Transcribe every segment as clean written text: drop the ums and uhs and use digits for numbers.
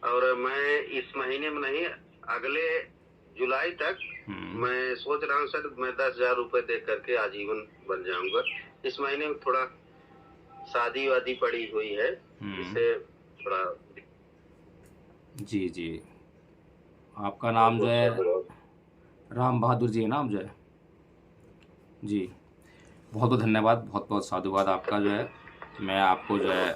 और मैं इस महीने में नहीं, अगले जुलाई तक मैं सोच रहा हूँ सर, मैं 10,000 रुपए दे करके आजीवन बन जाऊंगा। इस महीने में थोड़ा शादी वादी पड़ी हुई है, इससे थोड़ा। जी जी। आपका नाम जो है राम बहादुर जी है नाम जो है। जी, बहुत बहुत धन्यवाद, बहुत बहुत साधुवाद आपका जो है। मैं आपको जो है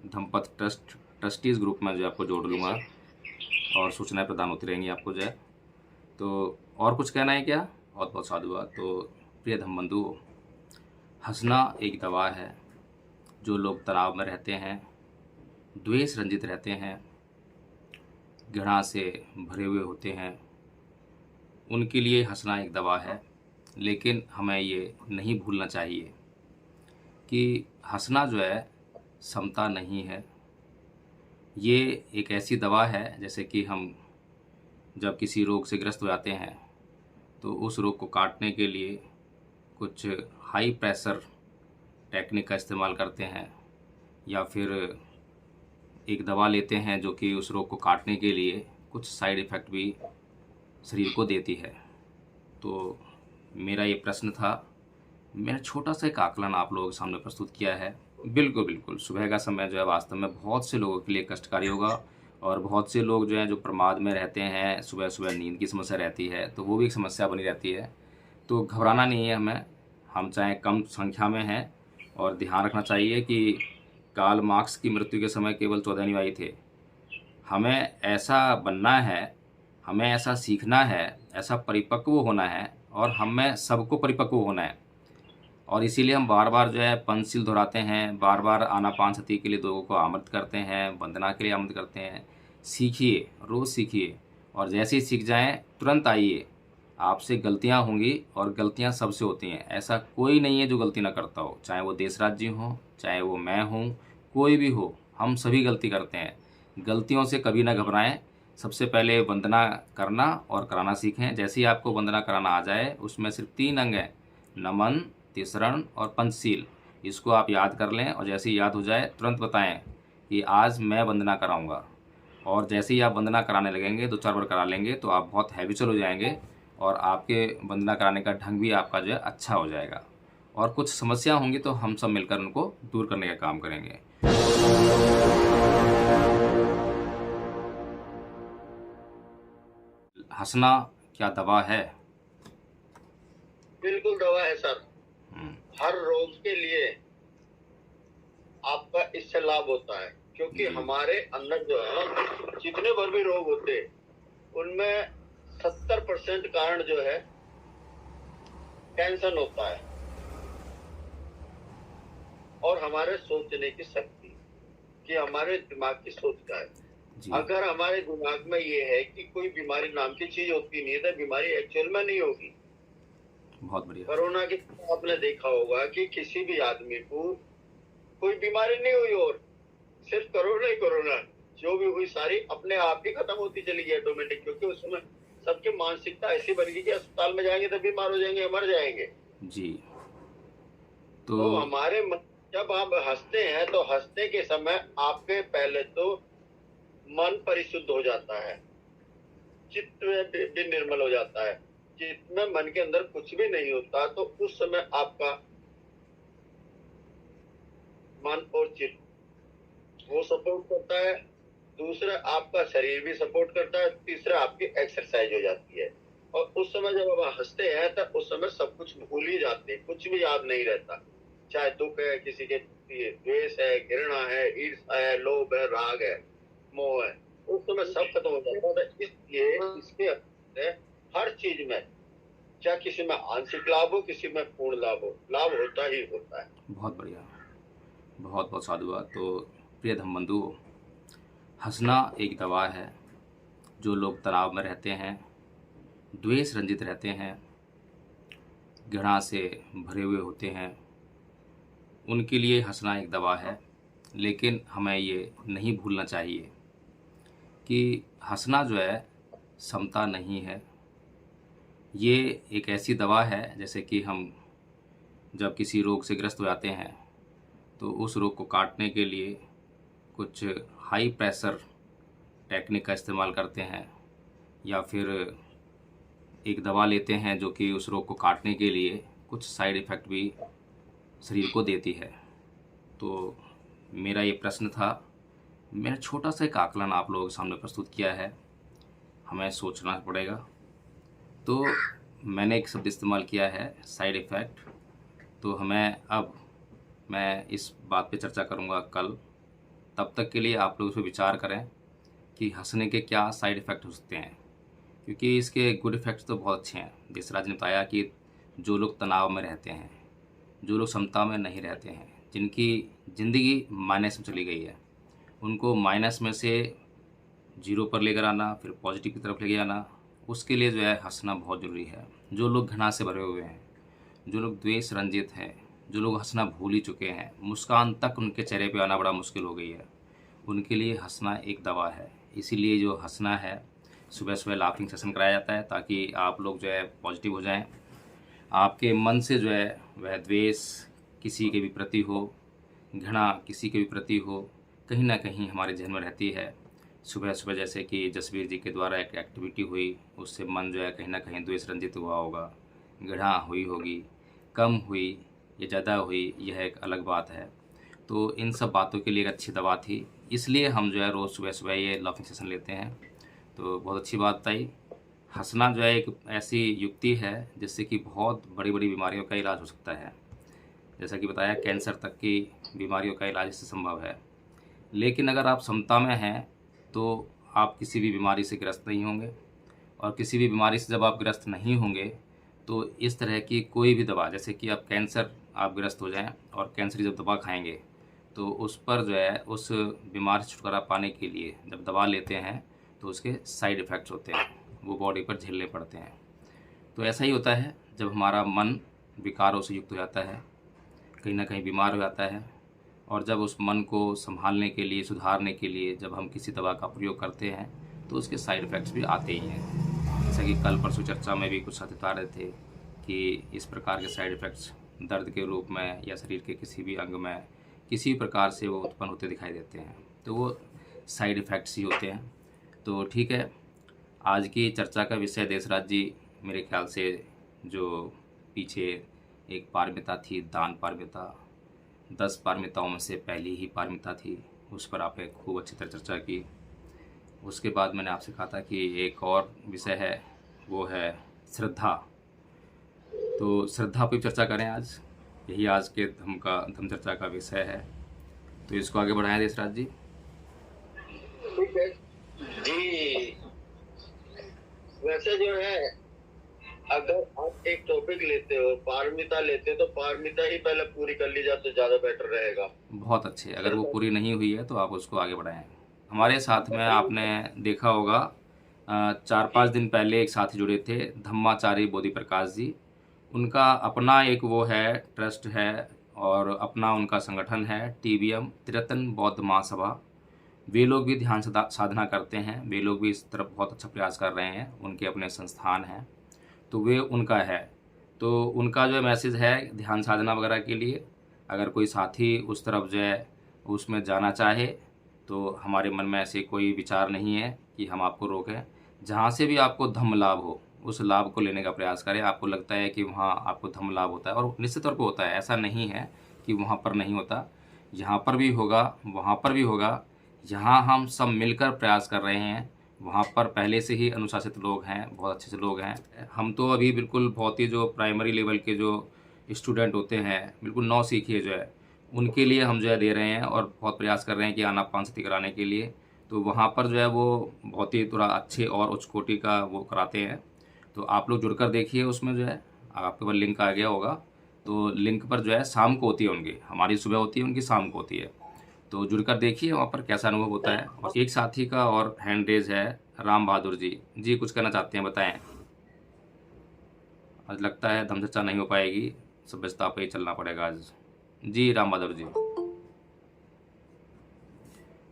धम्पत ट्रस्टीज़ ग्रुप में जो है आपको जोड़ जी लूँगा सर। और सूचनाएं प्रदान होती रहेंगी आपको जो है। तो और कुछ कहना है क्या? बहुत बहुत साधुवाद। तो प्रिय धम्बंधु, हंसना एक दवा है। जो लोग तनाव में रहते हैं, द्वेष रंजित रहते हैं, घृणा से भरे हुए होते हैं, उनके लिए हंसना एक दवा है। लेकिन हमें ये नहीं भूलना चाहिए कि हंसना जो है समता नहीं है। ये एक ऐसी दवा है जैसे कि हम जब किसी रोग से ग्रस्त हो जाते हैं तो उस रोग को काटने के लिए कुछ हाई प्रेशर टेक्निक का इस्तेमाल करते हैं, या फिर एक दवा लेते हैं जो कि उस रोग को काटने के लिए कुछ साइड इफ़ेक्ट भी शरीर को देती है। तो मेरा ये प्रश्न था, मैंने छोटा सा एक आकलन आप लोगों के सामने प्रस्तुत किया है। बिल्कुल बिल्कुल, सुबह का समय जो है वास्तव में बहुत से लोगों के लिए कष्टकारी होगा, और बहुत से लोग जो हैं जो प्रमाद में रहते हैं, सुबह सुबह नींद की समस्या रहती है, तो वो भी एक समस्या बनी रहती है। तो घबराना नहीं है हमें, हम चाहे कम संख्या में हैं, और ध्यान रखना चाहिए कि कार्ल मार्क्स की मृत्यु के समय केवल 14 अनुयायी थे। हमें ऐसा बनना है, हमें ऐसा सीखना है, ऐसा परिपक्व होना है, और हमें सबको परिपक्व होना है। और इसीलिए हम बार बार जो है पंचशील दोहराते हैं, बार बार आनापान सती के लिए लोगों को आमंत्रित करते हैं, वंदना के लिए आमंत्रित करते हैं। सीखिए, रोज़ सीखिए, और जैसे ही सीख जाएं तुरंत आइए। आपसे गलतियां होंगी, और गलतियां सबसे होती हैं, ऐसा कोई नहीं है जो गलती ना करता हो, चाहे वो देश राज्य हो, चाहे वो मैं हूँ, कोई भी हो, हम सभी गलती करते हैं। गलतियों से कभी ना घबराएं। सबसे पहले वंदना करना और कराना सीखें। जैसे ही आपको वंदना कराना आ जाए, उसमें सिर्फ 3 अंग हैं, नमन, तिसरण और पंचशील। इसको आप याद कर लें, और जैसे ही याद हो जाए तुरंत बताएं कि आज मैं वंदना कराऊंगा। और जैसे ही आप वंदना कराने लगेंगे, 2-4 बार करा लेंगे, तो आप बहुत हैबिचुअल हो जाएंगे, और आपके वंदना कराने का ढंग भी आपका जो है अच्छा हो जाएगा। और कुछ समस्या होंगी तो हम सब मिलकर उनको दूर करने का काम करेंगे। हंसना क्या दवा है? बिल्कुल दवा है सर। हर रोग के लिए आपका इससे लाभ होता है, क्योंकि जी हमारे अंदर जो है जितने भर भी रोग होते हैं, उनमें 70% कारण जो है टेंशन होता है, और हमारे सोचने की शक्ति, कि हमारे दिमाग की सोच का है। जी। अगर हमारे दिमाग में ये है कि कोई बीमारी नाम की चीज होती नहीं है, तो बीमारी एक्चुअल में नहीं होगी। बहुत बढ़िया। कोरोना के आपने देखा होगा कि किसी भी आदमी को कोई बीमारी नहीं हुई, और सिर्फ कोरोना ही कोरोना, जो भी हुई सारी अपने आप ही खत्म होती चली गई ऑटोमेटिक, क्योंकि उसमें सबकी मानसिकता ऐसी बन गई कि अस्पताल में जाएंगे तो बीमार हो जाएंगे, मर जाएंगे। जी। तो तो जब आप हंसते हैं, तो हंसने के समय आपके पहले तो मन परिशुद्ध हो जाता है, चित्त भी निर्मल हो जाता है। चित्त में, मन के अंदर कुछ भी नहीं होता, तो उस समय आपका मन और चित्त वो सपोर्ट करता है। दूसरा, आपका शरीर भी सपोर्ट करता है। तीसरा, आपकी एक्सरसाइज हो जाती है। और उस समय जब आप हंसते हैं, तो उस समय सब कुछ भूल ही जाते हैं, कुछ भी याद नहीं रहता। चाहे दुख है, किसी के द्वेष है, घृणा है, ईर्ष्या है, लोभ है, राग है, मोह है, उस समय सब खत्म हो जाता है। इसलिए इसके अंदर हर चीज में, चाहे किसी में आंशिक लाभ हो, किसी में पूर्ण लाभ हो, लाभ होता ही होता है। बहुत बढ़िया, बहुत बहुत साधुवाद। तो प्रिय धम्बंधु, हंसना एक दवा है। जो लोग तनाव में रहते हैं, द्वेष रंजित रहते हैं, घृणा से भरे हुए होते हैं, उनके लिए हंसना एक दवा है। लेकिन हमें ये नहीं भूलना चाहिए कि हंसना जो है समता नहीं है। ये एक ऐसी दवा है जैसे कि हम जब किसी रोग से ग्रस्त हो जाते हैं तो उस रोग को काटने के लिए कुछ हाई प्रेशर टेक्निक का इस्तेमाल करते हैं या फिर एक दवा लेते हैं जो कि उस रोग को काटने के लिए कुछ साइड इफ़ेक्ट भी शरीर को देती है। तो मेरा ये प्रश्न था, मैंने छोटा सा एक आकलन आप लोगों के सामने प्रस्तुत किया है, हमें सोचना पड़ेगा। तो मैंने एक शब्द इस्तेमाल किया है साइड इफ़ेक्ट, तो मैं इस बात पे चर्चा करूँगा कल। तब तक के लिए आप लोग इस पर विचार करें कि हंसने के क्या साइड इफ़ेक्ट हो सकते हैं, क्योंकि इसके गुड इफ़ेक्ट्स तो बहुत अच्छे हैं। जैसे राज ने बताया कि जो लोग तनाव में रहते हैं, जो लोग समता में नहीं रहते हैं, जिनकी ज़िंदगी माइनस में चली गई है, उनको माइनस में से जीरो पर लेकर आना, फिर पॉजिटिव की तरफ लेके आना, उसके लिए जो है हंसना बहुत ज़रूरी है। जो लोग घृणा से भरे हुए हैं, जो लोग द्वेष रंजित हैं, जो लोग हंसना भूल ही चुके हैं, मुस्कान तक उनके चेहरे पे आना बड़ा मुश्किल हो गई है, उनके लिए हंसना एक दवा है। इसीलिए जो हंसना है, सुबह सुबह लाफिंग सेशन कराया जाता है ताकि आप लोग जो है पॉजिटिव हो जाएं। आपके मन से जो है वह द्वेष किसी के भी प्रति हो, घृणा किसी के भी प्रति हो, कहीं ना कहीं हमारे जहन में रहती है। सुबह सुबह जैसे कि जसवीर जी के द्वारा एक एक्टिविटी हुई, उससे मन जो है कहीं ना कहीं द्वेष रंजित हुआ होगा, घृणा हुई होगी, कम हुई या ज़्यादा हुई, यह एक अलग बात है। तो इन सब बातों के लिए एक अच्छी दवा थी, इसलिए हम जो है रोज़ सुबह सुबह ये लाफिंग सेशन लेते हैं। तो बहुत अच्छी बात बताई। हंसना जो है एक ऐसी युक्ति है जिससे कि बहुत बड़ी बड़ी बीमारियों का इलाज हो सकता है। जैसा कि बताया, कैंसर तक की बीमारियों का इलाज इससे संभव है। लेकिन अगर आप समता में हैं तो आप किसी भी बीमारी से ग्रस्त नहीं होंगे, और किसी भी बीमारी से जब आप ग्रस्त नहीं होंगे तो इस तरह की कोई भी दवा, जैसे कि आप कैंसर आप ग्रस्त हो जाएं और कैंसर की जब दवा खाएंगे तो उस पर जो है उस बीमारी से छुटकारा पाने के लिए जब दवा लेते हैं तो उसके साइड इफ़ेक्ट्स होते हैं, वो बॉडी पर झेलने पड़ते हैं। तो ऐसा ही होता है जब हमारा मन विकारों से युक्त हो जाता है, कहीं ना कहीं बीमार हो जाता है, और जब उस मन को संभालने के लिए, सुधारने के लिए जब हम किसी दवा का प्रयोग करते हैं तो उसके साइड इफ़ेक्ट्स भी आते ही हैं। जैसा कि कल परसों चर्चा में भी कुछ साथी बता रहे थे कि इस प्रकार के साइड इफ़ेक्ट्स दर्द के रूप में या शरीर के किसी भी अंग में किसी प्रकार से वो उत्पन्न होते दिखाई देते हैं, तो वो साइड इफ़ेक्ट्स ही होते हैं। तो ठीक है, आज की चर्चा का विषय देशराज जी, मेरे ख्याल से जो पीछे एक पारमिता थी, दान पारमिता, 10 पारमिताओं में से पहली ही पारमिता थी, उस पर आपने खूब अच्छी तरह चर्चा की। उसके बाद मैंने आपसे कहा था कि एक और विषय है, वो है श्रद्धा। तो श्रद्धा पर चर्चा करें आज, यही आज के धम चर्चा का विषय है। तो इसको आगे बढ़ाएं देशराज जी। ठीक है जी। वैसे जो है, अगर आप एक टॉपिक लेते हो, पारमिता लेते हो, तो पारमिता ही पहले पूरी कर ली जाए तो ज़्यादा बेटर रहेगा। बहुत अच्छे, अगर वो पूरी नहीं हुई है तो आप उसको आगे बढ़ाएं। हमारे साथ में आपने देखा होगा 4-5 दिन पहले एक साथी जुड़े थे, धम्माचारी बोधि प्रकाश जी। उनका अपना एक वो है, ट्रस्ट है, और अपना उनका संगठन है TBM, तिरतन बौद्ध महासभा। वे लोग भी ध्यान साधना करते हैं, वे लोग भी इस तरफ बहुत अच्छा प्रयास कर रहे हैं, उनके अपने संस्थान हैं, तो वे उनका है। तो उनका जो मैसेज है ध्यान साधना वगैरह के लिए, अगर कोई साथी उस तरफ जो है उसमें जाना चाहे तो हमारे मन में ऐसे कोई विचार नहीं है कि हम आपको रोकें। जहाँ से भी आपको धम्म लाभ हो उस लाभ को लेने का प्रयास करें। आपको लगता है कि वहाँ आपको धम्म लाभ होता है, और निश्चित तौर पर होता है, ऐसा नहीं है कि वहाँ पर नहीं होता, यहाँ पर भी होगा, वहाँ पर भी होगा। यहाँ हम सब मिलकर प्रयास कर रहे हैं, वहाँ पर पहले से ही अनुशासित लोग हैं, बहुत अच्छे से लोग हैं। हम तो अभी बिल्कुल बहुत ही जो प्राइमरी लेवल के जो स्टूडेंट होते हैं, बिल्कुल नौसिखिए जो है, उनके लिए हम जो है दे रहे हैं और बहुत प्रयास कर रहे हैं कि आनापान सती कराने के लिए। तो वहाँ पर जो है वो बहुत ही थोड़ा अच्छे और उच्च कोटि का वो कराते हैं। तो आप लोग जुड़कर देखिए, उसमें जो है आपके पास लिंक आ गया होगा, तो लिंक पर जो है शाम को होती है उनकी, हमारी सुबह होती है, उनकी शाम को होती है। तो जुड़कर देखिए वहाँ पर कैसा अनुभव होता है। और एक साथी का और हैंड रेज है, राम बहादुर जी। जी कुछ कहना चाहते हैं, बताएं। आज लगता है धम चर्चा नहीं हो पाएगी, सभ्यता पे ही चलना पड़ेगा आज। जी राम बहादुर जी,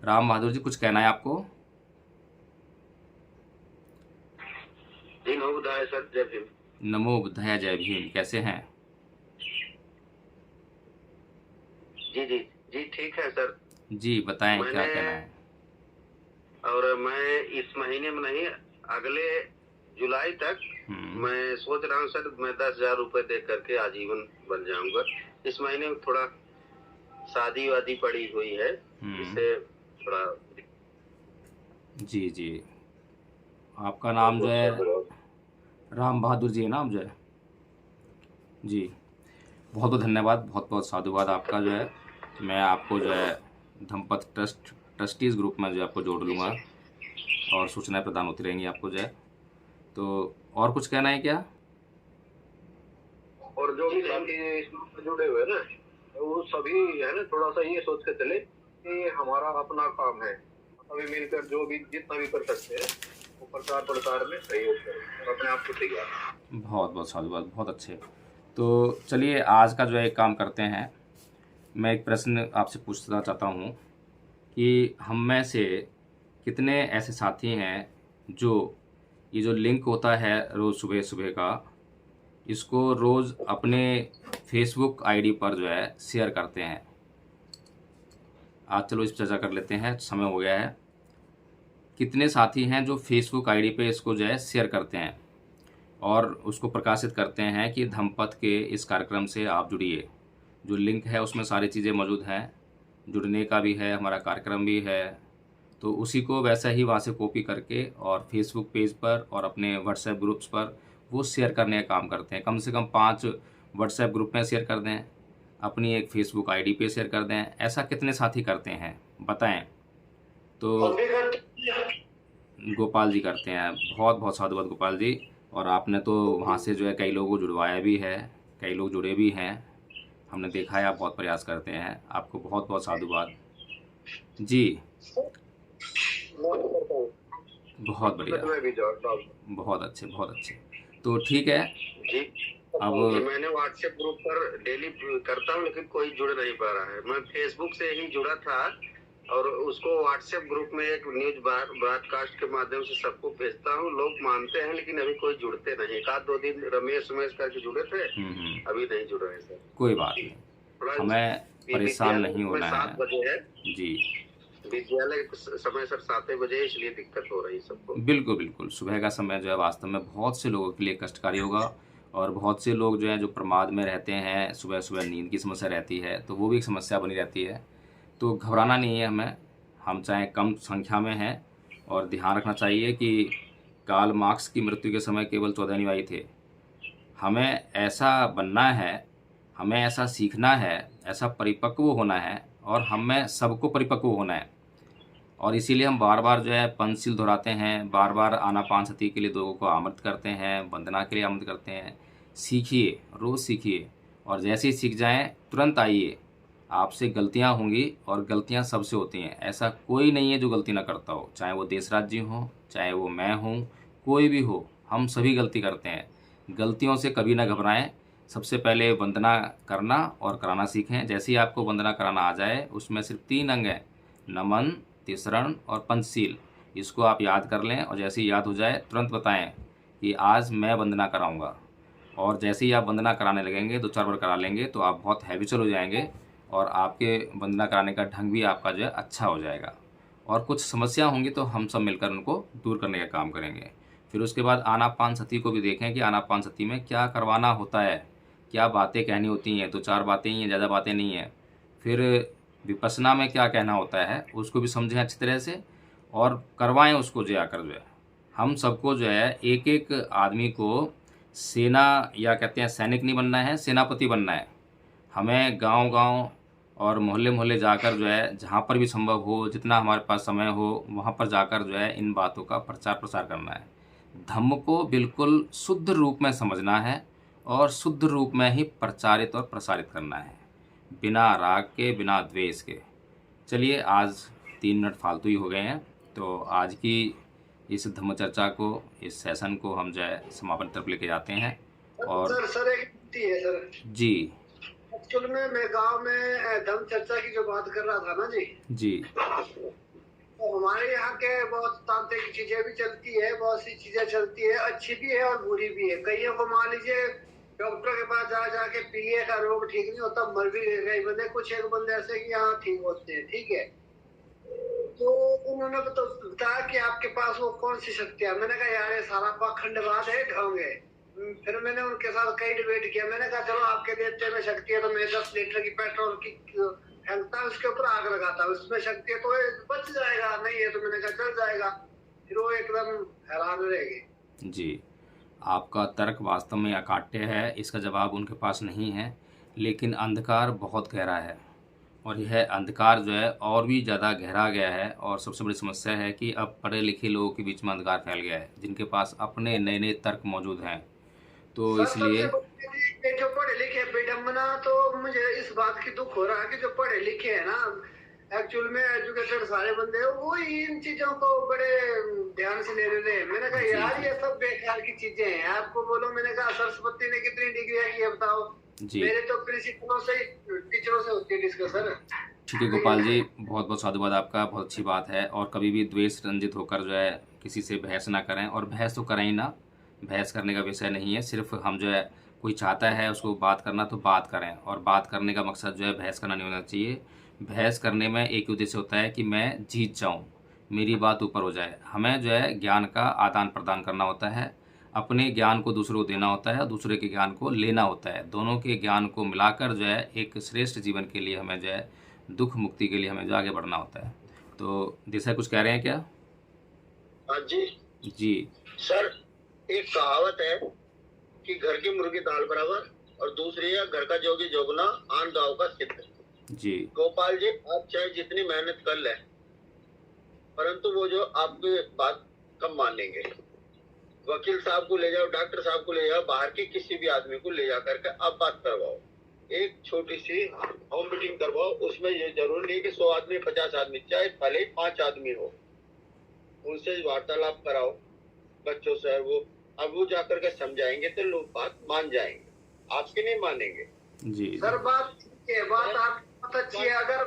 राम बहादुर जी कुछ कहना है आपको? नमो बुद्धाय सर, जय भीम। नमो बुद्धाय जय भीम, कैसे हैं? जी जी जी ठीक है सर। जी बताएं क्या कहना है। और मैं इस महीने में नहीं, अगले जुलाई तक मैं सोच रहा हूँ सर, मैं 10,000 रुपए दे करके आजीवन बन जाऊंगा। इस महीने में थोड़ा शादी वादी पड़ी हुई है, इससे थोड़ा। जी जी, आपका नाम जो है राम बहादुर जी है नाम जो है जी। बहुत बहुत धन्यवाद, बहुत बहुत साधुवाद आपका जो है। मैं आपको जो है धम्पत ट्रस्टीज़ ग्रुप में जो है आपको जोड़ लूँगा और सूचनाएं प्रदान होती रहेंगी आपको जो है। तो और कुछ कहना है क्या? और जो भी बाकी इसमें जुड़े हुए ना, वो सभी है ना, थोड़ा सा ये सोच के चले कि हमारा अपना काम है, सभी मिलकर जो भी जितना भी कर सकते हैं वो प्रचार प्रसार में सहयोग करें और अपने आप को तैयार। बहुत बहुत साधुवाद, बहुत अच्छे। तो चलिए आज का जो है एक काम करते हैं, मैं एक प्रश्न आपसे पूछना चाहता हूँ कि हम में से कितने ऐसे साथी हैं जो ये जो लिंक होता है रोज़ सुबह सुबह का, इसको रोज़ अपने फेसबुक आईडी पर जो है शेयर करते हैं। आज चलो इस पर चर्चा कर लेते हैं, समय हो गया है। कितने साथी हैं जो फेसबुक आईडी पे इसको जो है शेयर करते हैं और उसको प्रकाशित करते हैं कि धम्पत के इस कार्यक्रम से आप जुड़िए। जो लिंक है उसमें सारी चीज़ें मौजूद हैं, जुड़ने का भी है, हमारा कार्यक्रम भी है। तो उसी को वैसा ही वहाँ से कॉपी करके और फेसबुक पेज पर और अपने व्हाट्सएप ग्रुप्स पर वो शेयर करने का काम करते हैं। कम से कम 5 व्हाट्सएप ग्रुप में शेयर कर दें, अपनी एक फेसबुक आईडी पे शेयर कर दें। ऐसा कितने साथी करते हैं बताएं? तो गोपाल जी करते हैं। बहुत बहुत साधुवाद गोपाल जी। और आपने तो वहाँ से जो है कई लोगों को जुड़वाया भी है, कई लोग जुड़े भी हैं, हमने देखा है आप बहुत प्रयास करते हैं। आपको बहुत बहुत साधुवाद जी। बहुत बढ़िया, बहुत अच्छे, बहुत अच्छे। तो ठीक है जी। अब मैंने व्हाट्सएप ग्रुप पर डेली करता हूँ, लेकिन कोई जुड़ नहीं पा रहा है। मैं फेसबुक से ही जुड़ा था और उसको व्हाट्सएप ग्रुप में एक न्यूज ब्रॉडकास्ट के माध्यम से सबको भेजता हूँ। लोग मानते हैं लेकिन अभी कोई जुड़ते नहीं। एक आध 2 दिन रमेश करके जुड़े थे, अभी नहीं जुड़ रहे सर। कोई बात नहीं, हमें परेशान नहीं होना है। 7 बजे है जी, विद्यालय समय सर 7 बजे, इसलिए दिक्कत हो रही सबको। बिल्कुल बिल्कुल, सुबह का समय जो है वास्तव में बहुत से लोगों के लिए कष्टकारी होगा और बहुत से लोग जो हैं जो प्रमाद में रहते हैं, सुबह सुबह नींद की समस्या रहती है, तो वो भी एक समस्या बनी रहती है। तो घबराना नहीं है हमें, हम चाहे कम संख्या में हैं और ध्यान रखना चाहिए कि कार्ल मार्क्स की मृत्यु के समय केवल 14 अनुयायी थे। हमें ऐसा बनना है, हमें ऐसा सीखना है, ऐसा परिपक्व होना है और हमें सबको परिपक्व होना है। और इसीलिए हम बार बार जो है पंचशील दोहराते हैं, बार बार आनापानसति के लिए लोगों को आमंत्रित करते हैं, वंदना के लिए आमंत्रित करते हैं। सीखिए, रोज़ सीखिए और जैसे ही सीख जाएं तुरंत आइए। आपसे गलतियां होंगी और गलतियां सबसे होती हैं, ऐसा कोई नहीं है जो गलती ना करता हो, चाहे वो देशराज जी हों, चाहे वो मैं हूँ, कोई भी हो, हम सभी गलती करते हैं। गलतियों से कभी ना घबराएं। सबसे पहले वंदना करना और कराना सीखें। जैसे ही आपको वंदना कराना आ जाए, उसमें सिर्फ 3 अंग हैं, नमन, तिसरण और पंचशील। इसको आप याद कर लें और जैसे ही याद हो जाए तुरंत बताएं कि आज मैं वंदना कराऊंगा। और जैसे ही आप वंदना कराने लगेंगे, 2-4 बार करा लेंगे तो आप बहुत हैबिचुअल हो जाएंगे और आपके वंदना कराने का ढंग भी आपका जो है अच्छा हो जाएगा। और कुछ समस्या होंगी तो हम सब मिलकर उनको दूर करने का काम करेंगे। फिर उसके बाद आनापानसति को भी देखें कि आनापानसति में क्या करवाना होता है, क्या बातें कहनी होती हैं। 2-4 बातें ही हैं, ज़्यादा बातें नहीं हैं। फिर विपश्यना में क्या कहना होता है उसको भी समझें अच्छी तरह से और करवाएं उसको जो आकर जो है। हम सबको जो है एक एक आदमी को सेना या कहते हैं सैनिक नहीं बनना है, सेनापति बनना है। हमें गांव-गांव और मोहल्ले-मोहल्ले जाकर जो है जहां पर भी संभव हो, जितना हमारे पास समय हो, वहां पर जाकर जो है इन बातों का प्रचार प्रसार करना है। धम्म को बिल्कुल शुद्ध रूप में समझना है और शुद्ध रूप में ही प्रचारित और प्रसारित करना है, बिना राग के, बिना द्वेष के। चलिए आज 3 मिनट फालतू ही हो गए हैं, तो आज की इस धम्म चर्चा को, इस सेशन को हम जो है समापन तरफ लेके जाते हैं। और सर एक विनती है सर जी, एक्चुअल में मैं गांव में धम्म चर्चा की जो बात कर रहा था ना जी, तो हमारे यहाँ के बहुत तांत्रिक चीजें भी चलती है, बहुत सी चीजें चलती है, अच्छी भी है और बुरी भी है। कईयों को मान लीजिए डॉक्टर के पास जाके पीलिया का रोग ठीक नहीं होता, मर भी गए बंदे, कुछ एक बंदे ऐसे कि यहाँ ठीक होते हैं, ठीक है। तो उन्होंने तो बताया कि आपके पास वो कौन सी शक्ति है। मैंने कहा यार ये सारा पाखंडवाद है, ढोंग है। फिर मैंने उनके साथ कई डिबेट किया। मैंने कहा चलो आपके देवते में शक्ति है तो मैं 10 लीटर की पेट्रोल की फेंकता उसके ऊपर आग लगाता, उसमें शक्ति है तो ये बच जाएगा, नहीं है तो मैंने कहा चल जाएगा। फिर वो एकदम हैरान रहेगी। जी, आपका तर्क वास्तव में अकाट्य है, इसका जवाब उनके पास नहीं है। लेकिन अंधकार बहुत गहरा है और यह अंधकार जो है और भी ज़्यादा गहरा गया है। और सबसे बड़ी समस्या है कि अब पढ़े लिखे लोगों के बीच में अंधकार फैल गया है, जिनके पास अपने नए नए तर्क मौजूद हैं। तो सर इसलिए सबसे जो पढ़े लिखे विडम्बना, तो मुझे इस बात की दुख हो रहा है कि जो पढ़े लिखे हैं ना, एक्चुअल में एजुकेटेड सारे बंदे हैं, वो इन चीजों को बड़े ध्यान से ले रहे हैं। मैंने कहा जी यार जी ये सब बेकार की चीजें हैं, आपको बोलो। मैंने कहा सरस्वती ने कितनी डिग्री की है बताओ। जी मेरे तो प्रिंसिपलों से टीचरों से होती है डिस्कशन। ठीक है गोपाल जी, बहुत बहुत साधुवाद आपका, बहुत अच्छी बात है। और कभी भी द्वेष रंजित होकर जो है किसी से बहस ना करें, और बहस तो करें ही ना, बहस करने का विषय नहीं है। सिर्फ हम जो है कोई चाहता है उसको बात करना तो बात करें, और बात करने का मकसद जो है बहस करना नहीं होना चाहिए। बहस करने में एक उद्देश्य होता है कि मैं जीत जाऊँ, मेरी बात ऊपर हो जाए। हमें जो है ज्ञान का आदान प्रदान करना होता है, अपने ज्ञान को दूसरों को देना होता है और दूसरे के ज्ञान को लेना होता है। दोनों के ज्ञान को मिलाकर जो है एक श्रेष्ठ जीवन के लिए हमें जो है दुख मुक्ति के लिए हमें जो आगे बढ़ना होता है। तो जैसा कुछ कह रहे हैं क्या? हाँ जी जी सर, एक कहावत है कि घर की मुर्गी दाल बराबर, और दूसरी है घर का जोगी जोगना आन गाँव का सिद्ध। जी गोपाल जी, आप चाहे जितनी मेहनत कर लें, परंतु वो जो आपकी बात कब मानेंगे। वकील साहब को ले जाओ, डॉक्टर साहब को ले जाओ, बाहर के किसी भी आदमी को ले जा करके आप बात करवाओ, एक छोटी सी होम मीटिंग करवाओ। उसमें ये जरूरी नहीं कि 100 आदमी 50 आदमी, चाहे भले ही 5 आदमी हो, उनसे वार्तालाप कराओ बच्चों से। वो जाकर के समझाएंगे तो लोग बात मान जाएंगे, आपकी नहीं मानेंगे। जी सर बात ठीक है, बात आप बहुत अच्छी है। अगर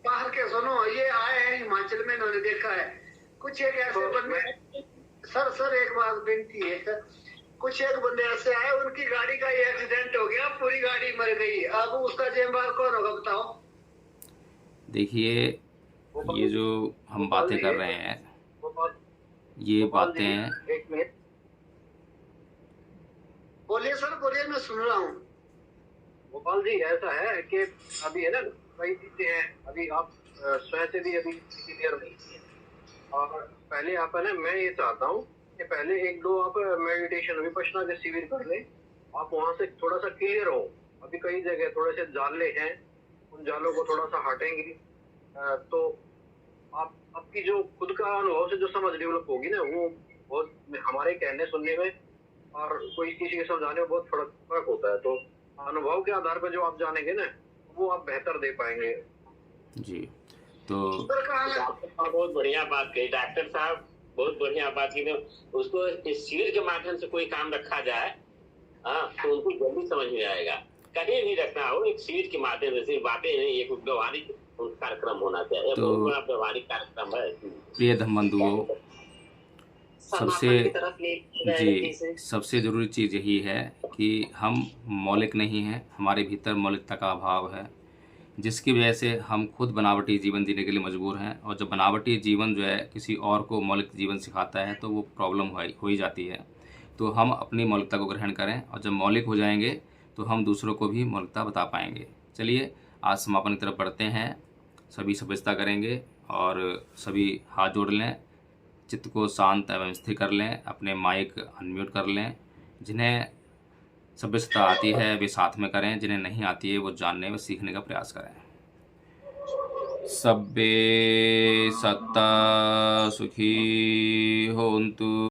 बाहर के सुनो, ये आए हैं हिमाचल में, इन्होंने देखा है कुछ एक ऐसे बंदे। सर एक बात विनती है सर, कुछ एक बंदे ऐसे आए, उनकी गाड़ी का एक्सीडेंट हो गया, पूरी गाड़ी मर गई। अब उसका जिम्मेदार कौन होगा बताओ? देखिए, ये जो हम बातें कर रहे हैं, ये बातें एक मिनट बोलिए सर, बोलिए, मैं सुन रहा हूँ। गोपाल जी, ऐसा है कि अभी है ना कई चीजें हैं, अभी आप स्वयं से भी अभी क्लियर नहीं है। और पहले आप है ना, मैं ये चाहता हूँ कि पहले 1-2 आप मेडिटेशन विपश्यना के शिविर कर लें, आप वहां से थोड़ा सा क्लियर हो। अभी कई जगह थोड़े से जाले हैं, उन जालों को थोड़ा सा हटेंगे तो आप आपकी जो खुद का अनुभव से जो समझ डेवलप होगी ना, वो बहुत हमारे कहने सुनने में और कोई किसी के समझाने में बहुत फर्क होता है। तो अनुभव के आधार पर जो आप जानेंगे ना, वो आप बेहतर दे पाएंगे। जी तो बहुत बढ़िया बात कही डॉक्टर साहब, बहुत बढ़िया बात की। उसको इस शिविर के माध्यम से कोई काम रखा जाए, हाँ, तो उनको जल्दी समझ में आएगा। कहीं भी रखना हो, एक शिविर के माध्यम से बातें नहीं, एक व्यवहारिक कार्यक्रम होना चाहिए। तो बहुत बड़ा व्यवहारिक कार्यक्रम है। प्रिय धम्मबंधुओं, सबसे ज़रूरी चीज़ यही है कि हम मौलिक नहीं हैं, हमारे भीतर मौलिकता का अभाव है, जिसकी वजह से हम खुद बनावटी जीवन जीने के लिए मजबूर हैं। और जब बनावटी जीवन जो है किसी और को मौलिक जीवन सिखाता है तो वो प्रॉब्लम हो ही जाती है। तो हम अपनी मौलिकता को ग्रहण करें, और जब मौलिक हो जाएंगे तो हम दूसरों को भी मौलिकता बता पाएंगे। चलिए आज समापन की तरफ बढ़ते हैं। सभी सभ्यता करेंगे और सभी हाथ जोड़ लें, चित्त को शांत एवं स्थिर कर लें, अपने माइक अनम्यूट कर लें। जिन्हें सभ्यता आती है वे साथ में करें, जिन्हें नहीं आती है वो जानने व सीखने का प्रयास करें। सब्बे सत्ता सुखी होन्तु।